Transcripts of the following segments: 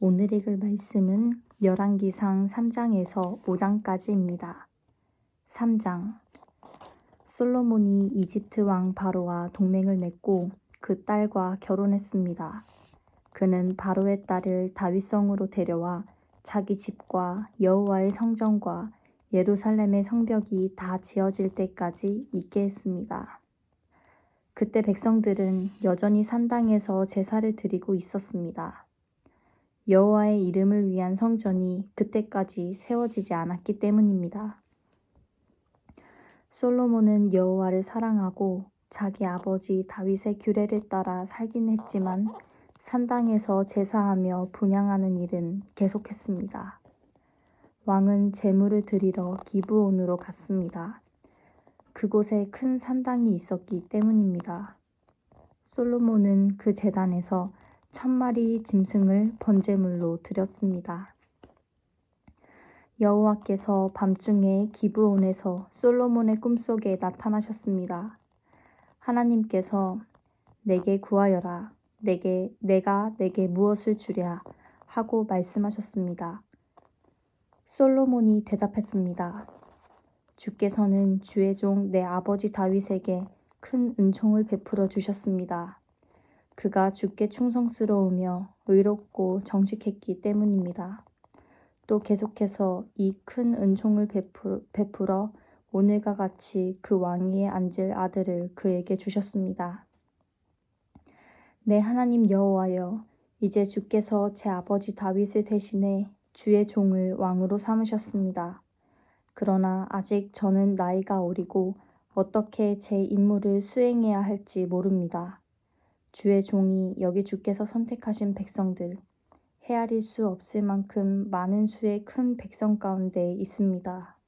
오늘 읽을 말씀은 열왕기상 3장에서 5장까지입니다. 3장. 솔로몬이 이집트 왕 바로와 동맹을 맺고 그 딸과 결혼했습니다. 그는 바로의 딸을 다윗성으로 데려와 자기 집과 여호와의 성전과 예루살렘의 성벽이 다 지어질 때까지 있게 했습니다. 그때 백성들은 여전히 산당에서 제사를 드리고 있었습니다. 여호와의 이름을 위한 성전이 그때까지 세워지지 않았기 때문입니다. 솔로몬은 여호와를 사랑하고 자기 아버지 다윗의 규례를 따라 살긴 했지만 산당에서 제사하며 분향하는 일은 계속했습니다. 왕은 제물을 드리러 기브온으로 갔습니다. 그곳에 큰 산당이 있었기 때문입니다. 솔로몬은 그 제단에서 1000마리 짐승을 번제물로 드렸습니다. 여호와께서 밤중에 기브온에서 솔로몬의 꿈속에 나타나셨습니다. 하나님께서 내게 구하여라. 내가 내게 무엇을 주랴 하고 말씀하셨습니다. 솔로몬이 대답했습니다. 주께서는 주의 종 내 아버지 다윗에게 큰 은총을 베풀어 주셨습니다. 그가 주께 충성스러우며 의롭고 정직했기 때문입니다. 또 계속해서 이 큰 은총을 베풀어 오늘과 같이 그 왕위에 앉을 아들을 그에게 주셨습니다. 내 하나님 여호와여, 이제 주께서 제 아버지 다윗을 대신해 주의 종을 왕으로 삼으셨습니다. 그러나 아직 저는 나이가 어리고 어떻게 제 임무를 수행해야 할지 모릅니다. 주의 종이 여기 주께서 선택하신 백성들, 헤아릴 수 없을 만큼 많은 수의 큰 백성 가운데 있습니다.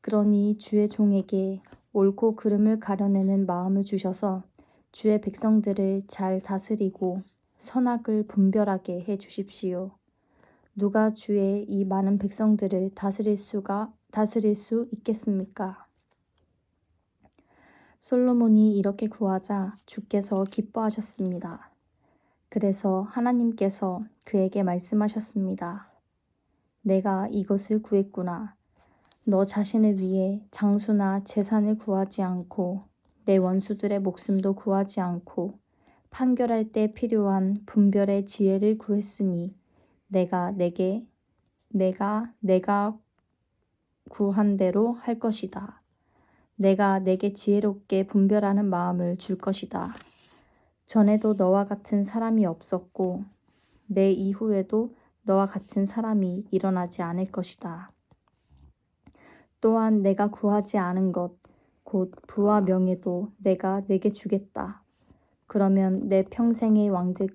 그러니 주의 종에게 옳고 그름을 가려내는 마음을 주셔서 주의 백성들을 잘 다스리고 선악을 분별하게 해 주십시오. 누가 주의 이 많은 백성들을 다스릴 수 있겠습니까? 솔로몬이 이렇게 구하자 주께서 기뻐하셨습니다. 그래서 하나님께서 그에게 말씀하셨습니다. 내가 이것을 구했구나. 너 자신을 위해 장수나 재산을 구하지 않고 내 원수들의 목숨도 구하지 않고 판결할 때 필요한 분별의 지혜를 구했으니 내가 구한 대로 할 것이다. 내가 내게 지혜롭게 분별하는 마음을 줄 것이다. 전에도 너와 같은 사람이 없었고 내 이후에도 너와 같은 사람이 일어나지 않을 것이다. 또한 내가 구하지 않은 것, 곧 부와 명예도 내가 내게 주겠다. 그러면 내 평생의 왕들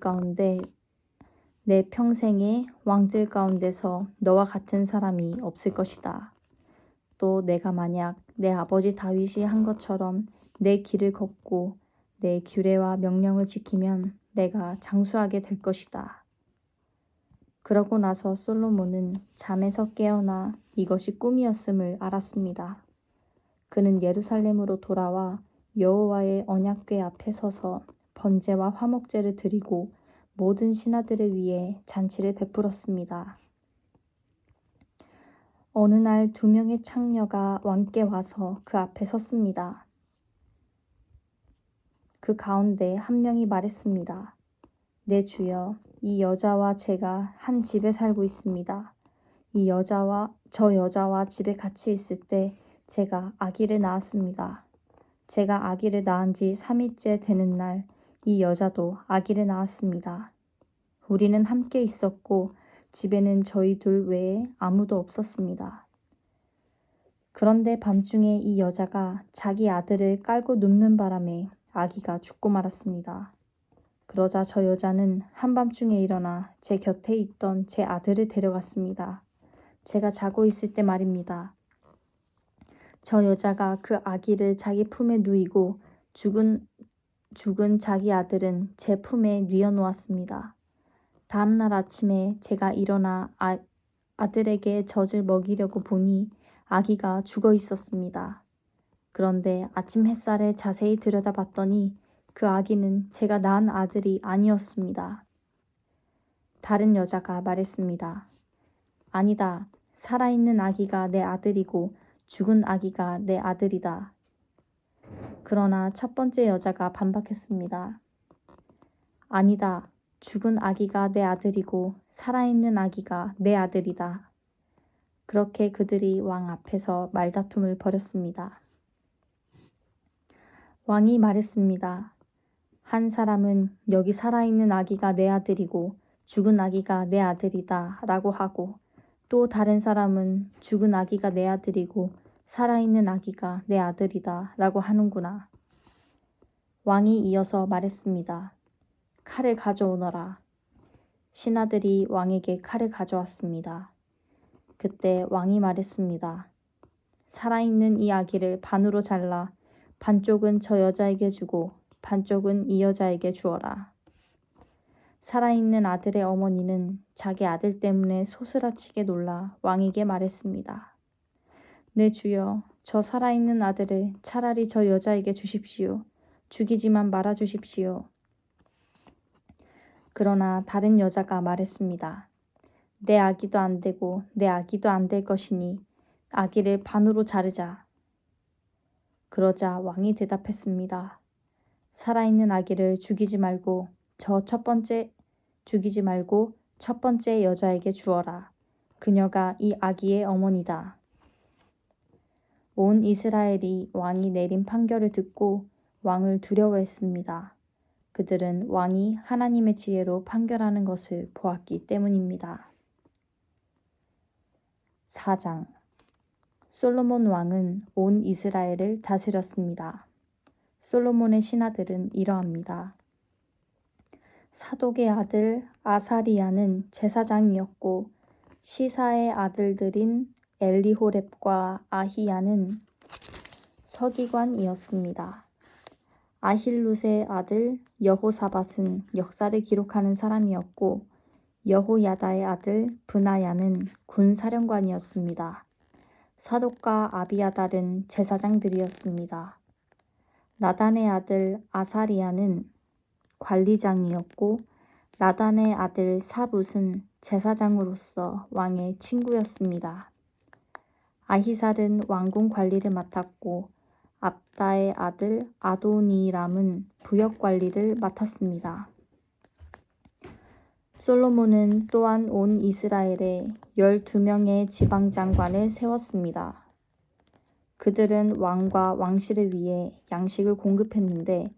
가운데서 너와 같은 사람이 없을 것이다. 또 내가 만약 내 아버지 다윗이 한 것처럼 내 길을 걷고 내 규례와 명령을 지키면 내가 장수하게 될 것이다. 그러고 나서 솔로몬은 잠에서 깨어나 이것이 꿈이었음을 알았습니다. 그는 예루살렘으로 돌아와 여호와의 언약궤 앞에 서서 번제와 화목제를 드리고 모든 신하들을 위해 잔치를 베풀었습니다. 어느 날 2명의 창녀가 왕께 와서 그 앞에 섰습니다. 그 가운데 한 명이 말했습니다. 내 주여, 이 여자와 제가 한 집에 살고 있습니다. 저 여자와 집에 같이 있을 때 제가 아기를 낳았습니다. 제가 아기를 낳은 지 3일째 되는 날 이 여자도 아기를 낳았습니다. 우리는 함께 있었고 집에는 저희 둘 외에 아무도 없었습니다. 그런데 밤중에 이 여자가 자기 아들을 깔고 눕는 바람에 아기가 죽고 말았습니다. 그러자 저 여자는 한밤중에 일어나 제 곁에 있던 제 아들을 데려갔습니다. 제가 자고 있을 때 말입니다. 저 여자가 그 아기를 자기 품에 누이고 죽은 자기 아들은 제 품에 뉘어놓았습니다. 다음날 아침에 제가 일어나 아들에게 젖을 먹이려고 보니 아기가 죽어 있었습니다. 그런데 아침 햇살에 자세히 들여다봤더니 그 아기는 제가 낳은 아들이 아니었습니다. 다른 여자가 말했습니다. 아니다. 살아있는 아기가 내 아들이고 죽은 아기가 내 아들이다. 그러나 첫 번째 여자가 반박했습니다. 아니다. 죽은 아기가 내 아들이고 살아있는 아기가 내 아들이다. 그렇게 그들이 왕 앞에서 말다툼을 벌였습니다. 왕이 말했습니다. 한 사람은 여기 살아있는 아기가 내 아들이고 죽은 아기가 내 아들이다 라고 하고 또 다른 사람은 죽은 아기가 내 아들이고 살아있는 아기가 내 아들이다 라고 하는구나. 왕이 이어서 말했습니다. 칼을 가져오너라. 신하들이 왕에게 칼을 가져왔습니다. 그때 왕이 말했습니다. 살아있는 이 아기를 반으로 잘라 반쪽은 저 여자에게 주고 반쪽은 이 여자에게 주어라. 살아있는 아들의 어머니는 자기 아들 때문에 소스라치게 놀라 왕에게 말했습니다. 네 주여, 저 살아있는 아들을 차라리 저 여자에게 주십시오. 죽이지만 말아 주십시오. 그러나 다른 여자가 말했습니다. 내 아기도 안 되고 내 아기도 안 될 것이니 아기를 반으로 자르자. 그러자 왕이 대답했습니다. 살아있는 아기를 죽이지 말고 첫 번째 여자에게 주어라. 그녀가 이 아기의 어머니다. 온 이스라엘이 왕이 내린 판결을 듣고 왕을 두려워했습니다. 그들은 왕이 하나님의 지혜로 판결하는 것을 보았기 때문입니다. 4장 솔로몬 왕은 온 이스라엘을 다스렸습니다. 솔로몬의 신하들은 이러합니다. 사독의 아들 아사리야는 제사장이었고 시사의 아들들인 엘리호렙과 아히야는 서기관이었습니다. 아힐룻의 아들 여호사밧은 역사를 기록하는 사람이었고 여호야다의 아들 브나야는 군사령관이었습니다. 사독과 아비아달은 제사장들이었습니다. 나단의 아들 아사리야는 관리장이었고 나단의 아들 사붓은 제사장으로서 왕의 친구였습니다. 아히살은 왕궁 관리를 맡았고 압다의 아들 아도니람은 부역 관리를 맡았습니다. 솔로몬은 또한 온 이스라엘에 12명의 지방장관을 세웠습니다. 그들은 왕과 왕실을 위해 양식을 공급했는데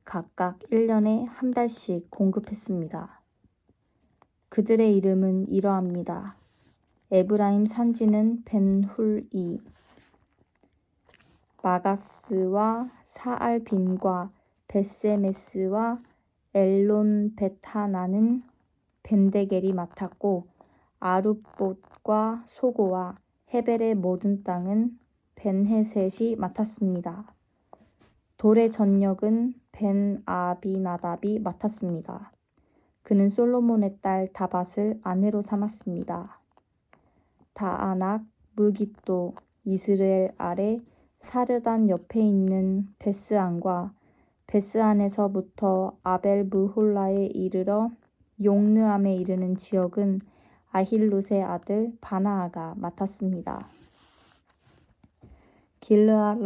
각각 1년에 한 달씩 공급했습니다. 그들의 이름은 이러합니다. 에브라임 산지는 벤훌이, 마가스와 사알빔과 베세메스와 엘론 베타나는 벤데겔이 맡았고 아룻봇과 소고와 헤벨의 모든 땅은 벤헤셋이 맡았습니다. 돌의 전역은 벤아비나답이 맡았습니다. 그는 솔로몬의 딸 다밧을 아내로 삼았습니다. 다아낙, 무깃도, 이스라엘 아래 사르단 옆에 있는 베스안과 베스안에서부터 아벨브홀라에 이르러 용느암에 이르는 지역은 아힐룻의 아들 바나아가 맡았습니다. 길르앗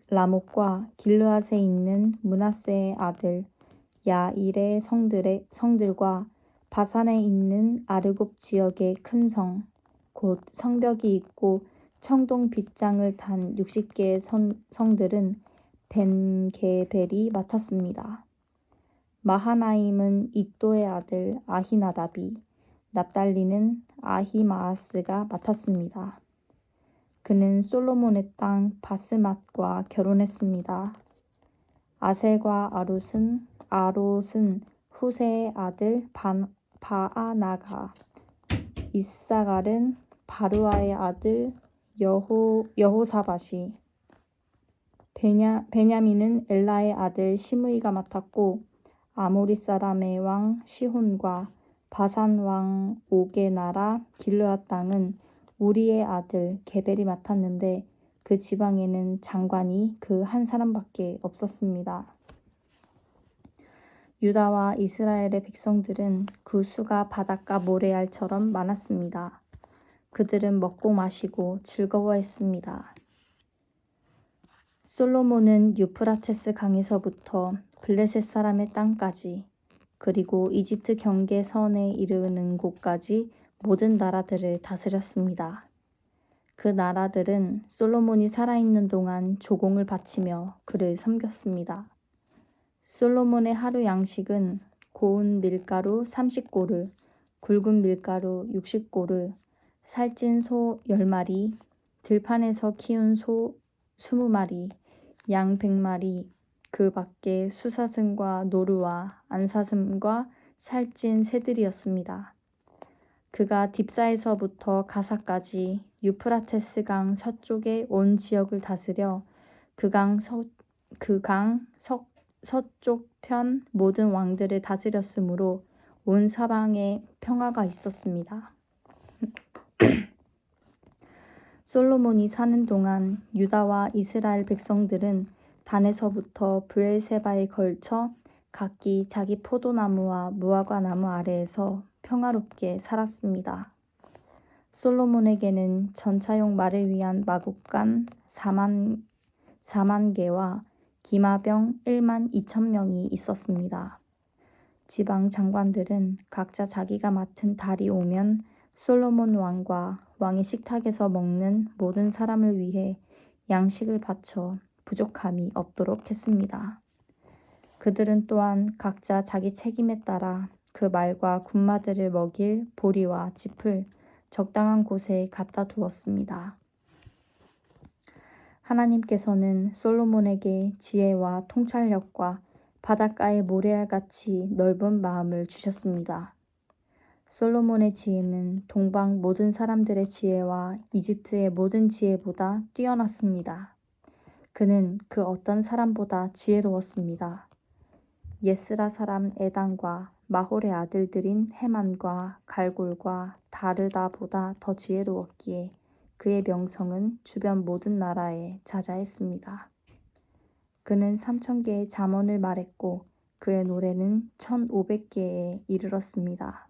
라못과 길르앗에 있는 므낫세의 아들 야일의 성들과 바산에 있는 아르곱 지역의 큰 성, 곧 성벽이 있고 청동 빗장을 단 60개의 성들은 벤게벨이 맡았습니다. 마하나임은 잇도의 아들 아히나답이, 납달리는 아히마아스가 맡았습니다. 그는 솔로몬의 땅 바스맛과 결혼했습니다. 아셀과 아롯은 후세의 아들 바아나가, 이사갈은 바루아의 아들 여호사밧이, 베냐민은 엘라의 아들 시므이가 맡았고 아모리 사람의 왕 시혼과 바산 왕 옥의 나라 길르앗 땅은 우리의 아들 게벨이 맡았는데 그 지방에는 장관이 그 한 사람밖에 없었습니다. 유다와 이스라엘의 백성들은 그 수가 바닷가 모래알처럼 많았습니다. 그들은 먹고 마시고 즐거워했습니다. 솔로몬은 유프라테스 강에서부터 블레셋 사람의 땅까지 그리고 이집트 경계선에 이르는 곳까지 모든 나라들을 다스렸습니다. 그 나라들은 솔로몬이 살아있는 동안 조공을 바치며 그를 섬겼습니다. 솔로몬의 하루 양식은 고운 밀가루 30고르, 굵은 밀가루 60고르, 살찐 소 10마리, 들판에서 키운 소 20마리, 양 100마리, 그 밖에 수사슴과 노루와 안사슴과 살찐 새들이었습니다. 그가 딥사에서부터 가사까지 유프라테스 강 서쪽의 온 지역을 다스려 그 강 서쪽 편 모든 왕들을 다스렸으므로 온 사방에 평화가 있었습니다. 솔로몬이 사는 동안 유다와 이스라엘 백성들은 단에서부터 브엘세바에 걸쳐 각기 자기 포도나무와 무화과 나무 아래에서 평화롭게 살았습니다. 솔로몬에게는 전차용 말을 위한 마국간 4만 개와 기마병 1만 2천 명이 있었습니다. 지방 장관들은 각자 자기가 맡은 달이 오면 솔로몬 왕과 왕의 식탁에서 먹는 모든 사람을 위해 양식을 바쳐 부족함이 없도록 했습니다. 그들은 또한 각자 자기 책임에 따라 그 말과 군마들을 먹일 보리와 짚을 적당한 곳에 갖다 두었습니다. 하나님께서는 솔로몬에게 지혜와 통찰력과 바닷가의 모래알같이 넓은 마음을 주셨습니다. 솔로몬의 지혜는 동방 모든 사람들의 지혜와 이집트의 모든 지혜보다 뛰어났습니다. 그는 그 어떤 사람보다 지혜로웠습니다. 예스라 사람 에단과 마홀의 아들들인 헤만과 갈골과 다르다보다 더 지혜로웠기에 그의 명성은 주변 모든 나라에 자자했습니다. 그는 3,000개의 잠언을 말했고 그의 노래는 1,500개에 이르렀습니다.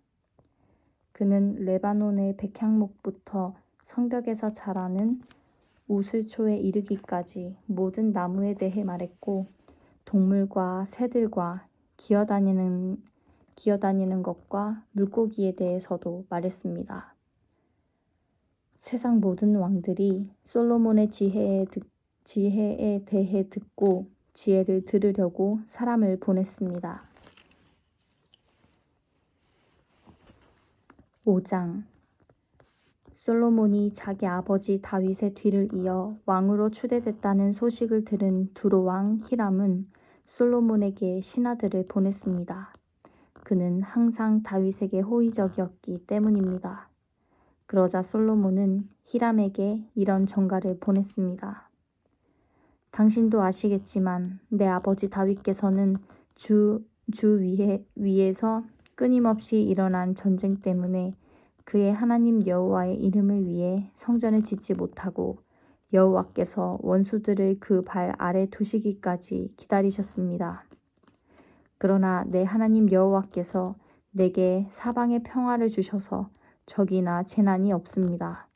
그는 레바논의 백향목부터 성벽에서 자라는 우슬초에 이르기까지 모든 나무에 대해 말했고 동물과 새들과 기어다니는 것과 물고기에 대해서도 말했습니다. 세상 모든 왕들이 솔로몬의 지혜에 대해 듣고 지혜를 들으려고 사람을 보냈습니다. 5장 솔로몬이 자기 아버지 다윗의 뒤를 이어 왕으로 추대됐다는 소식을 들은 두로왕 히람은 솔로몬에게 신하들을 보냈습니다. 그는 항상 다윗에게 호의적이었기 때문입니다. 그러자 솔로몬은 히람에게 이런 전가를 보냈습니다. 당신도 아시겠지만 내 아버지 다윗께서는 주 위에서 끊임없이 일어난 전쟁 때문에 그의 하나님 여호와의 이름을 위해 성전을 짓지 못하고 여호와께서 원수들을 그 발 아래 두시기까지 기다리셨습니다. 그러나 내 하나님 여호와께서 내게 사방에 평화를 주셔서 적이나 재난이 없습니다.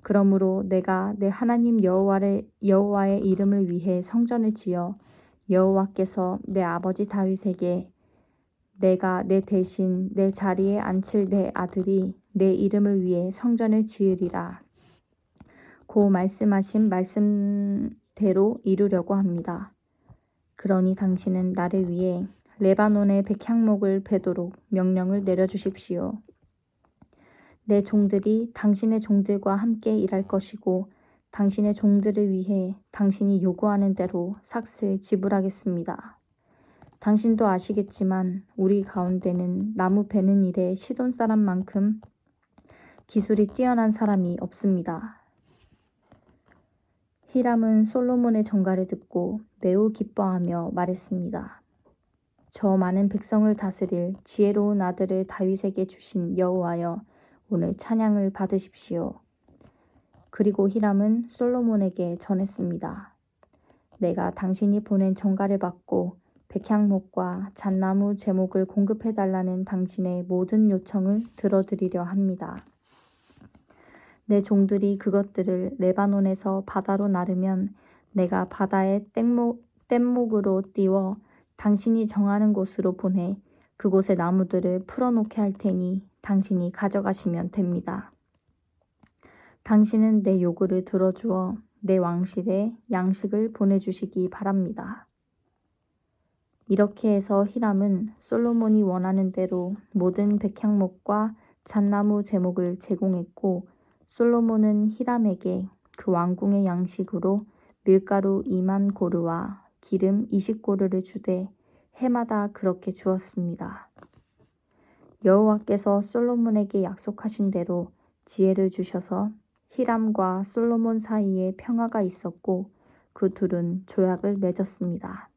그러므로 내가 내 하나님 여호와의 이름을 위해 성전을 지어 여호와께서 내 아버지 다윗에게 내가 내 대신 내 자리에 앉힐 내 아들이 내 이름을 위해 성전을 지으리라. 고 말씀하신 말씀대로 이루려고 합니다. 그러니 당신은 나를 위해 레바논의 백향목을 베도록 명령을 내려주십시오. 내 종들이 당신의 종들과 함께 일할 것이고 당신의 종들을 위해 당신이 요구하는 대로 삭슬 지불하겠습니다. 당신도 아시겠지만 우리 가운데는 나무 베는 일에 시돈 사람만큼 기술이 뛰어난 사람이 없습니다. 히람은 솔로몬의 전가를 듣고 매우 기뻐하며 말했습니다. 저 많은 백성을 다스릴 지혜로운 아들을 다윗에게 주신 여호와여, 오늘 찬양을 받으십시오. 그리고 히람은 솔로몬에게 전했습니다. 내가 당신이 보낸 전가를 받고 백향목과 잣나무 제목을 공급해달라는 당신의 모든 요청을 들어드리려 합니다. 내 종들이 그것들을 레바논에서 바다로 나르면 내가 바다의 뗏목으로 띄워 당신이 정하는 곳으로 보내 그곳의 나무들을 풀어놓게 할 테니 당신이 가져가시면 됩니다. 당신은 내 요구를 들어주어 내 왕실에 양식을 보내주시기 바랍니다. 이렇게 해서 히람은 솔로몬이 원하는 대로 모든 백향목과 잣나무 제목을 제공했고 솔로몬은 히람에게 그 왕궁의 양식으로 밀가루 2만 고르와 기름 20고르를 주되 해마다 그렇게 주었습니다. 여호와께서 솔로몬에게 약속하신 대로 지혜를 주셔서 히람과 솔로몬 사이에 평화가 있었고 그 둘은 조약을 맺었습니다.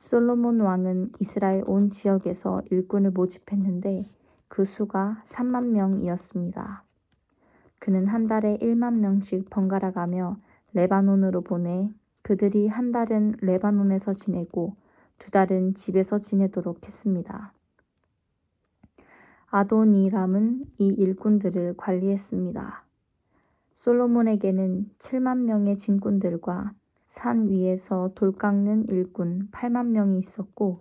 솔로몬 왕은 이스라엘 온 지역에서 일꾼을 모집했는데 그 수가 3만 명이었습니다. 그는 한 달에 1만 명씩 번갈아 가며 레바논으로 보내 그들이 한 달은 레바논에서 지내고 2달은 집에서 지내도록 했습니다. 아도니람은 이 일꾼들을 관리했습니다. 솔로몬에게는 7만 명의 짐꾼들과 산 위에서 돌 깎는 일꾼 8만 명이 있었고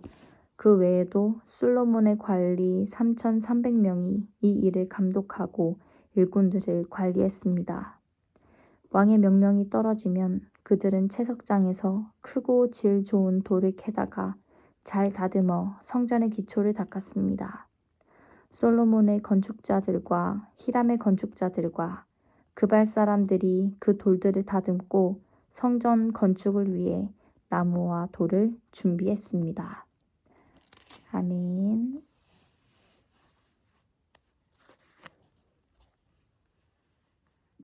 그 외에도 솔로몬의 관리 3,300명이 이 일을 감독하고 일꾼들을 관리했습니다. 왕의 명령이 떨어지면 그들은 채석장에서 크고 질 좋은 돌을 캐다가 잘 다듬어 성전의 기초를 닦았습니다. 솔로몬의 건축자들과 히람의 건축자들과 그발 사람들이 그 돌들을 다듬고 성전 건축을 위해 나무와 돌을 준비했습니다. 아멘.